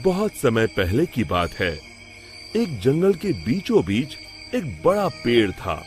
बहुत समय पहले की बात है। एक जंगल के बीचों बीच एक बड़ा पेड़ था,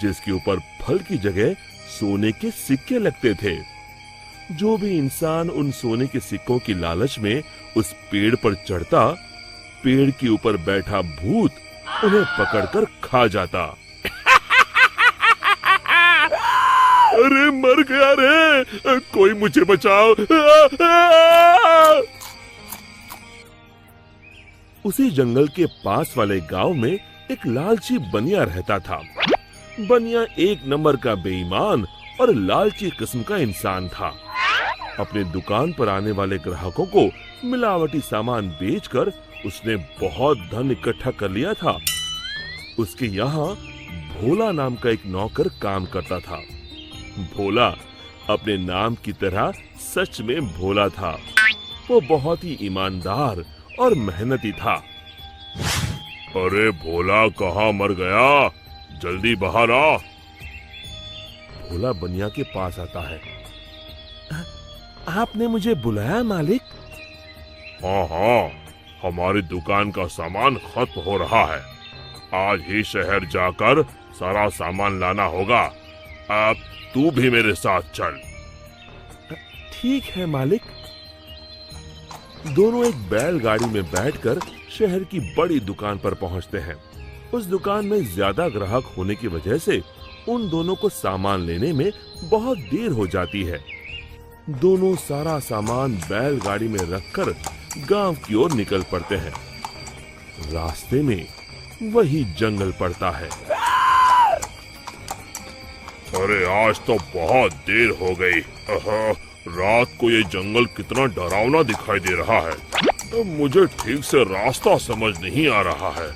जिसके ऊपर फल की जगह सोने के सिक्के लगते थे। जो भी इंसान उन सोने के सिक्कों की लालच में उस पेड़ पर चढ़ता, पेड़ के ऊपर बैठा भूत उन्हें पकड़कर खा जाता। अरे मर गया रे, कोई मुझे बचाओ। उसी जंगल के पास वाले गांव में एक लालची बनिया रहता था। बनिया एक नंबर का बेईमान और लालची किस्म का इंसान था। अपने दुकान पर आने वाले ग्राहकों को मिलावटी सामान बेचकर उसने बहुत धन इकट्ठा कर लिया था। उसके यहाँ भोला नाम का एक नौकर काम करता था। भोला अपने नाम की तरह सच में भोला था। वो बहुत ही ईमानदार और मेहनती था। अरे भोला कहाँ मर गया, जल्दी बाहर आ। भोला बनिया के पास आता है। आपने मुझे बुलाया मालिक? हाँ हाँ, हमारी दुकान का सामान खत्म हो रहा है। आज ही शहर जाकर सारा सामान लाना होगा। अब तू भी मेरे साथ चल। ठीक है मालिक। दोनों एक बैलगाड़ी में बैठकर शहर की बड़ी दुकान पर पहुंचते हैं। उस दुकान में ज्यादा ग्राहक होने की वजह से उन दोनों को सामान लेने में बहुत देर हो जाती है। दोनों सारा सामान बैलगाड़ी में रखकर गांव की ओर निकल पड़ते हैं। रास्ते में वही जंगल पड़ता है। अरे आज तो बहुत देर हो गई। रात को ये जंगल कितना डरावना दिखाई दे रहा है। मुझे ठीक से रास्ता समझ नहीं आ रहा है।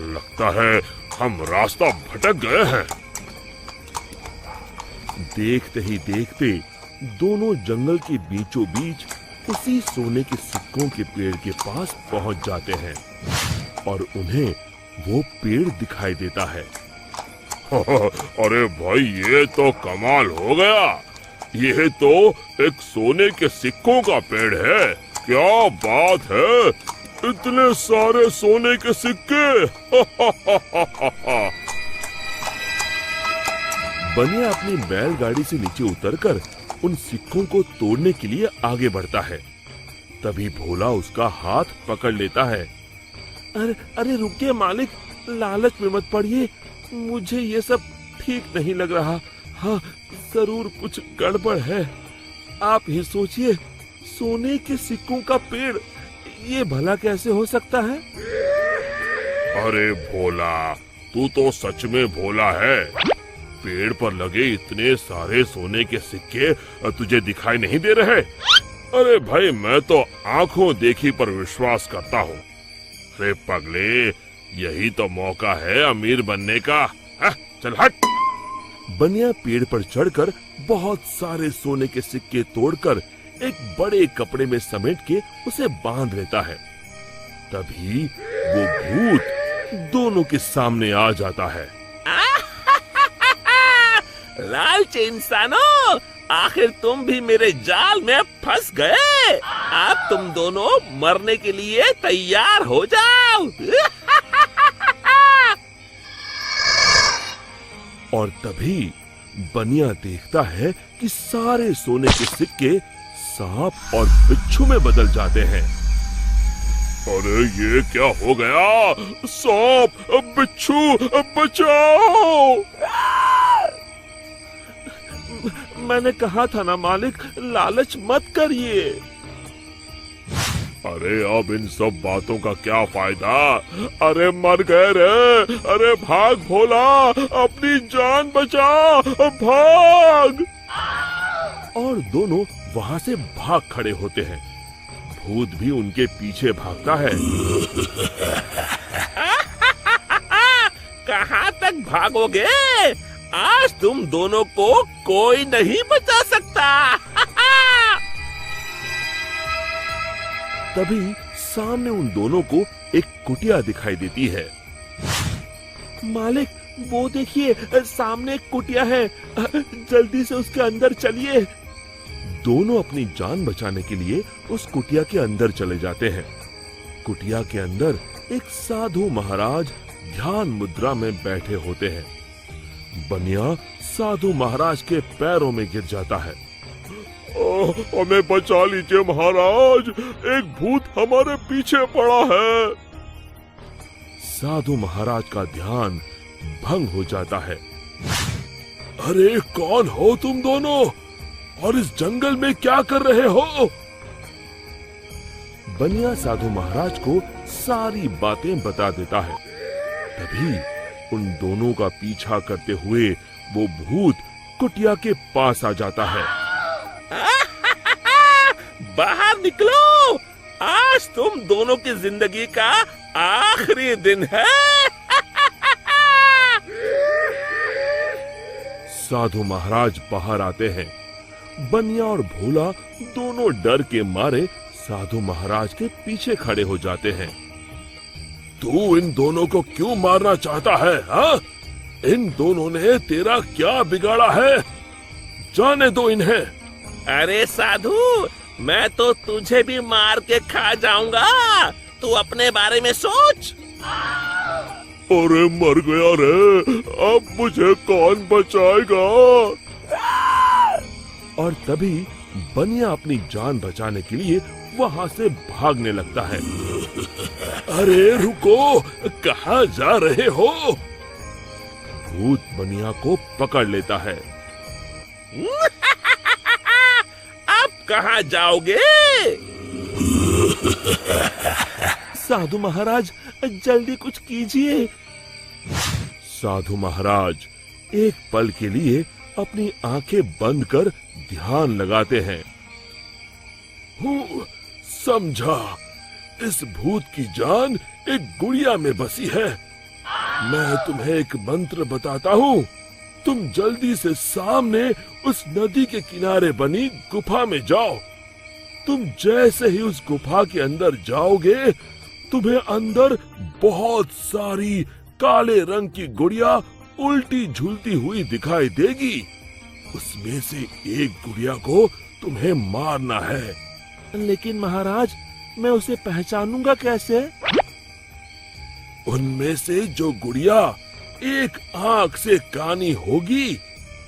लगता है हम रास्ता भटक गए हैं। देखते ही देखते दोनों जंगल के बीचों बीच उसी सोने के सिक्कों के पेड़ के पास पहुंच जाते हैं और उन्हें वो पेड़ दिखाई देता है। अरे भाई, ये तो कमाल हो गया। ये तो एक सोने के सिक्कों का पेड़ है। क्या बात है, इतने सारे सोने के सिक्के। बनिया अपनी बैलगाड़ी से नीचे उतरकर उन सिक्कों को तोड़ने के लिए आगे बढ़ता है। तभी भोला उसका हाथ पकड़ लेता है। अरे रुकिए मालिक, लालच में मत पड़िए। मुझे ये सब ठीक नहीं लग रहा। हाँ, जरूर कुछ गड़बड़ है। आप ही सोचिए, सोने के सिक्कों का पेड़, ये भला कैसे हो सकता है? अरे भोला, तू तो सच में भोला है। पेड़ पर लगे इतने सारे सोने के सिक्के तुझे दिखाई नहीं दे रहे? अरे भाई, मैं तो आंखों देखी पर विश्वास करता हूँ। अरे पगले, यही तो मौका है अमीर बनने का। चल हट। बनिया पेड़ पर चढ़कर बहुत सारे सोने के सिक्के तोड़कर एक बड़े कपड़े में समेट के उसे बांध लेता है। तभी वो भूत दोनों के सामने आ जाता है। लालची इंसानों, आखिर तुम भी मेरे जाल में फंस गए। अब तुम दोनों मरने के लिए तैयार हो जाओ। और तभी बनिया देखता है कि सारे सोने के सिक्के सांप और बिच्छू में बदल जाते हैं। अरे ये क्या हो गया? सांप, बिच्छू, बचाओ! मैंने कहा था ना मालिक, लालच मत करिए। अरे अब इन सब बातों का क्या फायदा? अरे मर गए रे। अरे भाग भोला, अपनी जान बचा, भाग। और दोनों वहां से भाग खड़े होते हैं। भूत भी उनके पीछे भागता है। कहाँ तक भागोगे? आज तुम दोनों को कोई नहीं बचा सकता। तभी सामने उन दोनों को एक कुटिया दिखाई देती है। मालिक, वो देखिए, सामने एक कुटिया है। जल्दी से उसके अंदर चलिए। दोनों अपनी जान बचाने के लिए उस कुटिया के अंदर चले जाते हैं। कुटिया के अंदर एक साधु महाराज ध्यान मुद्रा में बैठे होते हैं। बनिया साधु महाराज के पैरों में गिर जाता है। हमें बचा लीजिए महाराज, एक भूत हमारे पीछे पड़ा है। साधु महाराज का ध्यान भंग हो जाता है। अरे कौन हो तुम दोनों और इस जंगल में क्या कर रहे हो? बनिया साधु महाराज को सारी बातें बता देता है। तभी उन दोनों का पीछा करते हुए वो भूत कुटिया के पास आ जाता है। बाहर निकलो, आज तुम दोनों की जिंदगी का आखिरी दिन है। साधु महाराज बाहर आते हैं। बनिया और भोला दोनों डर के मारे साधु महाराज के पीछे खड़े हो जाते हैं। तू इन दोनों को क्यों मारना चाहता है? हाँ? इन दोनों ने तेरा क्या बिगाड़ा है? जाने दो इन्हें। अरे साधु, मैं तो तुझे भी मार के खा जाऊंगा, तू अपने बारे में सोच। अरे मर गया रे, अब मुझे कौन बचाएगा? और तभी बनिया अपनी जान बचाने के लिए वहाँ से भागने लगता है। अरे रुको, कहाँ जा रहे हो? भूत बनिया को पकड़ लेता है। अब कहाँ जाओगे? साधु महाराज, जल्दी कुछ कीजिए। साधु महाराज एक पल के लिए अपनी आंखें बंद कर ध्यान लगाते हैं। समझा, इस भूत की जान एक गुड़िया में बसी है। मैं तुम्हें एक मंत्र बताता हूँ। तुम जल्दी से सामने उस नदी के किनारे बनी गुफा में जाओ। तुम जैसे ही उस गुफा के अंदर जाओगे, तुम्हें अंदर बहुत सारी काले रंग की गुड़िया उल्टी झूलती हुई दिखाई देगी। उसमें से एक गुड़िया को तुम्हें मारना है। लेकिन महाराज, मैं उसे पहचानूंगा कैसे? उनमें से जो गुड़िया एक आंख से कानी होगी,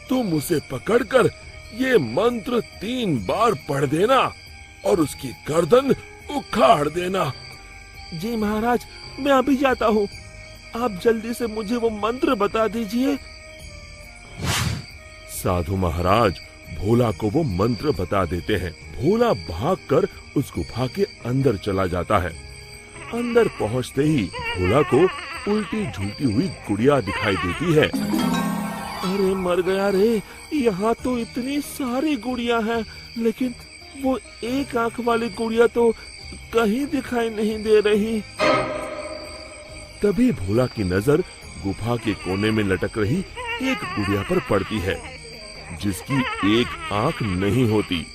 तुम उसे पकड़कर ये मंत्र 3 बार पढ़ देना और उसकी गर्दन उखाड़ देना। जी महाराज, मैं अभी जाता हूँ। आप जल्दी से मुझे वो मंत्र बता दीजिए। साधु महाराज भोला को वो मंत्र बता देते हैं। भोला भागकर उस गुफा के अंदर चला जाता है। अंदर पहुंचते ही भोला को उल्टी झूलती हुई गुड़िया दिखाई देती है। अरे मर गया रे, यहाँ तो इतनी सारी गुड़िया हैं, लेकिन वो एक आंख वाली गुड़िया तो कहीं दिखाई नहीं दे रही। तभी भोला की नजर गुफा के कोने में लटक रही एक गुड़िया पर पड़ती है, जिसकी एक आंख नहीं होती।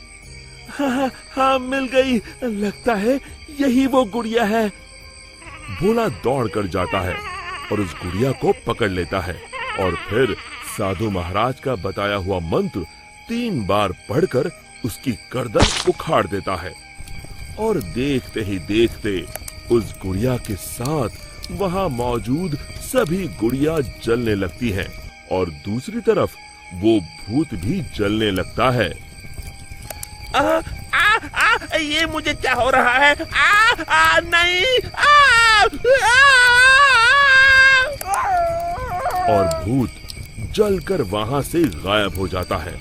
हाँ, मिल गई। लगता है यही वो गुड़िया है। भोला दौड़कर जाता है और उस गुड़िया को पकड़ लेता है और फिर साधु महाराज का बताया हुआ मंत्र 3 बार पढ़कर उसकी गर्दन उखाड़ देता है। और देखते ही देखते उस गुड़िया के साथ वहाँ मौजूद सभी गुड़िया जलने लगती हैं और दूसरी तरफ वो भूत भी जलने लगता है। ये मुझे क्या हो रहा है? नहीं। और भूत जलकर वहाँ से गायब हो जाता है।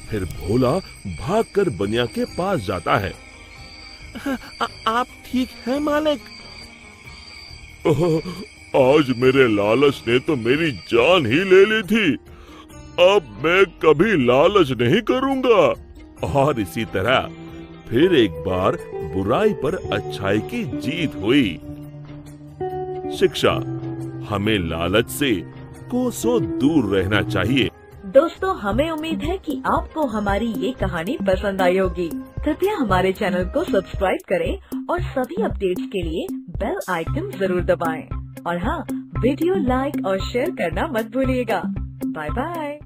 फिर भोला भागकर बनिया के पास जाता है। आप ठीक हैं मालिक? आज मेरे लालच ने तो मेरी जान ही ले ली थी। अब मैं कभी लालच नहीं करूंगा। और इसी तरह फिर एक बार बुराई पर अच्छाई की जीत हुई। शिक्षा, हमें लालच से कोसों दूर रहना चाहिए। दोस्तों, हमें उम्मीद है कि आपको हमारी ये कहानी पसंद आई होगी। कृपया हमारे चैनल को सब्सक्राइब करें और सभी अपडेट्स के लिए बेल आइकन जरूर दबाएं। और हाँ, वीडियो लाइक और शेयर करना मत भूलिएगा। Bye bye.